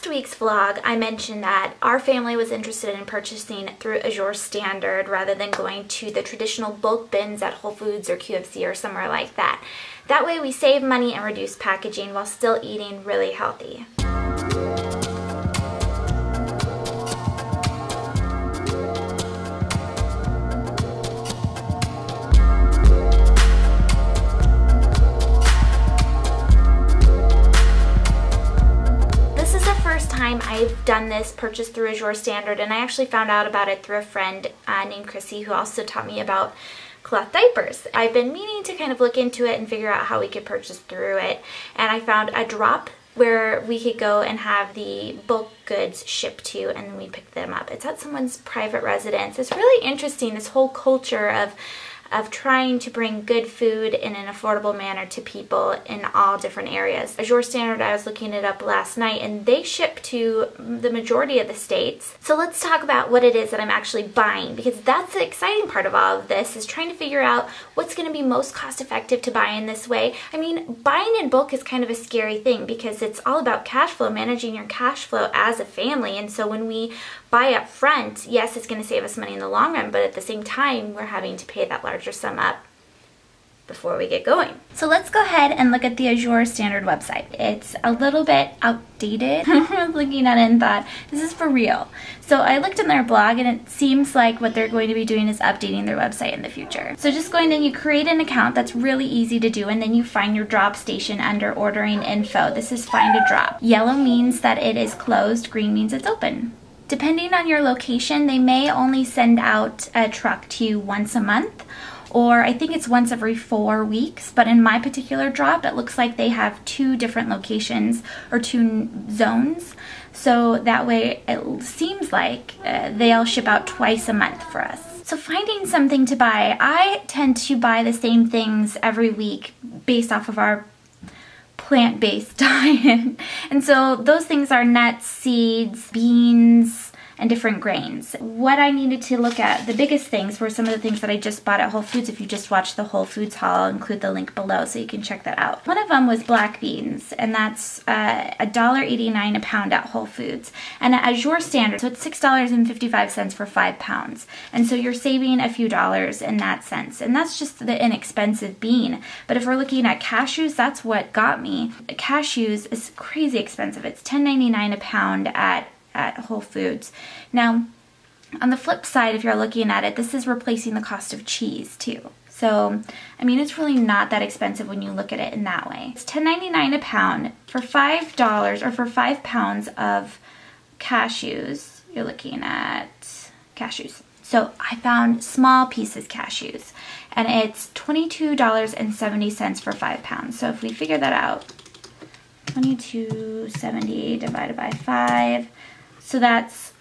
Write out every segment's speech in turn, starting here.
week's vlog, I mentioned that our family was interested in purchasing through Azure Standard rather than going to the traditional bulk bins at Whole Foods or QFC or somewhere like that. That way we save money and reduce packaging while still eating really healthy. Time I've done this purchase through Azure Standard, and I actually found out about it through a friend named Chrissy, who also taught me about cloth diapers. I've been meaning to kind of look into it and figure out how we could purchase through it, and I found a drop where we could go and have the bulk goods shipped to, and then we pick them up. It's at someone's private residence. It's really interesting, this whole culture of trying to bring good food in an affordable manner to people in all different areas. Azure Standard, I was looking it up last night, and they ship to the majority of the states. So let's talk about what it is that I'm actually buying, because that's the exciting part of all of this, is trying to figure out what's going to be most cost effective to buy in this way. I mean, buying in bulk is kind of a scary thing because it's all about cash flow, managing your cash flow as a family. And so when we buy up front, yes, it's going to save us money in the long run, but at the same time, we're having to pay that larger sum up before we get going. So let's go ahead and look at the Azure Standard website. It's a little bit outdated. I was looking at it and thought, this is for real. So I looked in their blog, and it seems like what they're going to be doing is updating their website in the future. So just going in, you create an account. That's really easy to do, and then you find your drop station under ordering info. This is find a drop. Yellow means that it is closed, green means it's open. Depending on your location, they may only send out a truck to you once a month, or I think it's once every 4 weeks, but in my particular drop, it looks like they have 2 different locations or 2 zones. So that way it seems like they'll ship out twice a month for us. So finding something to buy, I tend to buy the same things every week based off of our plant-based diet. And so those things are nuts, seeds, beans, and different grains. What I needed to look at, the biggest things, were some of the things that I just bought at Whole Foods. If you just watched the Whole Foods haul, I'll include the link below so you can check that out. One of them was black beans, and that's $1.89 a pound at Whole Foods. And at Azure Standard, so it's $6.55 for 5 pounds. And so you're saving a few dollars in that sense. And that's just the inexpensive bean. But if we're looking at cashews, that's what got me. Cashews is crazy expensive. It's $10.99 a pound at Whole Foods. Now, on the flip side, if you're looking at it, this is replacing the cost of cheese too. So, I mean, it's really not that expensive when you look at it in that way. It's $10.99 a pound for $5, or for 5 pounds of cashews. You're looking at cashews. So I found small pieces cashews, and it's $22.70 for 5 pounds. So if we figure that out, $22.70 divided by 5, so that's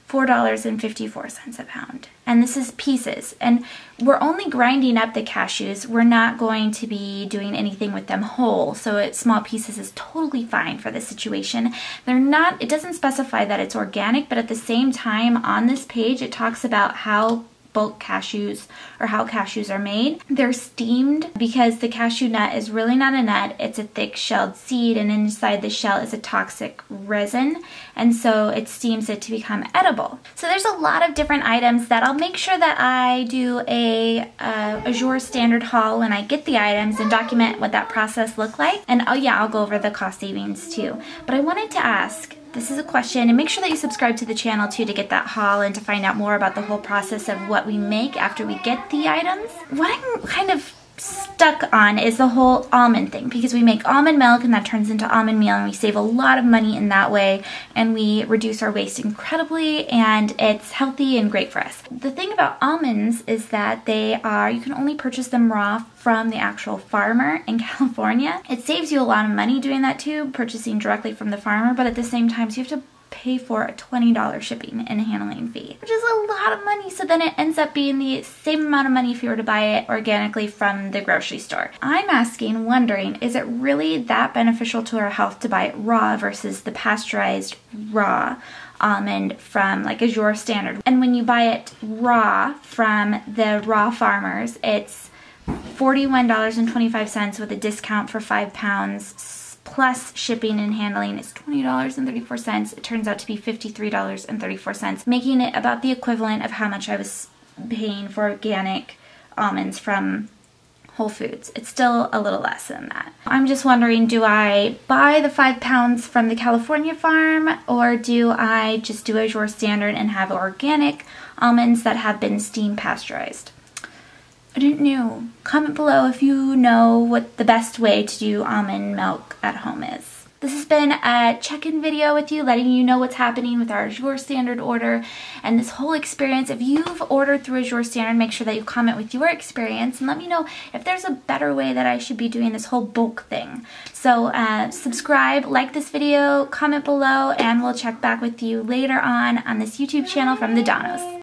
$4.54 a pound. And this is pieces. And we're only grinding up the cashews. We're not going to be doing anything with them whole. So small pieces is totally fine for this situation. They're not, it doesn't specify that it's organic, but at the same time on this page it talks about how bulk cashews, or how cashews are made. They're steamed because the cashew nut is really not a nut, it's a thick shelled seed, and inside the shell is a toxic resin, and so it steams it to become edible. So there's a lot of different items that I'll make sure that I do a Azure Standard haul when I get the items and document what that process looked like. And oh yeah, I'll go over the cost savings too. But I wanted to ask, this is a question, and make sure that you subscribe to the channel too to get that haul and to find out more about the whole process of what we make after we get the items. What I'm kind of stuck on is the whole almond thing, because we make almond milk and that turns into almond meal, and we save a lot of money in that way, and we reduce our waste incredibly, and it's healthy and great for us. The thing about almonds is that you can only purchase them raw from the actual farmer in California. It saves you a lot of money doing that too, purchasing directly from the farmer, but at the same time, so you have to pay for a $20 shipping and handling fee, which is a lot of money. So then it ends up being the same amount of money if you were to buy it organically from the grocery store. I'm asking, wondering, is it really that beneficial to our health to buy it raw versus the pasteurized raw almond from like Azure Standard? And when you buy it raw from the raw farmers, it's $41.25 with a discount for 5 pounds, plus shipping and handling is $20.34. It turns out to be $53.34, making it about the equivalent of how much I was paying for organic almonds from Whole Foods. It's still a little less than that. I'm just wondering, do I buy the 5 pounds from the California farm, or do I just do Azure Standard and have organic almonds that have been steam pasteurized? I don't know. Comment below if you know what the best way to do almond milk at home is. This has been a check-in video with you, letting you know what's happening with our Azure Standard order and this whole experience. If you've ordered through Azure Standard, make sure that you comment with your experience and let me know if there's a better way that I should be doing this whole bulk thing. So subscribe, like this video, comment below, and we'll check back with you later on this YouTube channel from the Donoghs.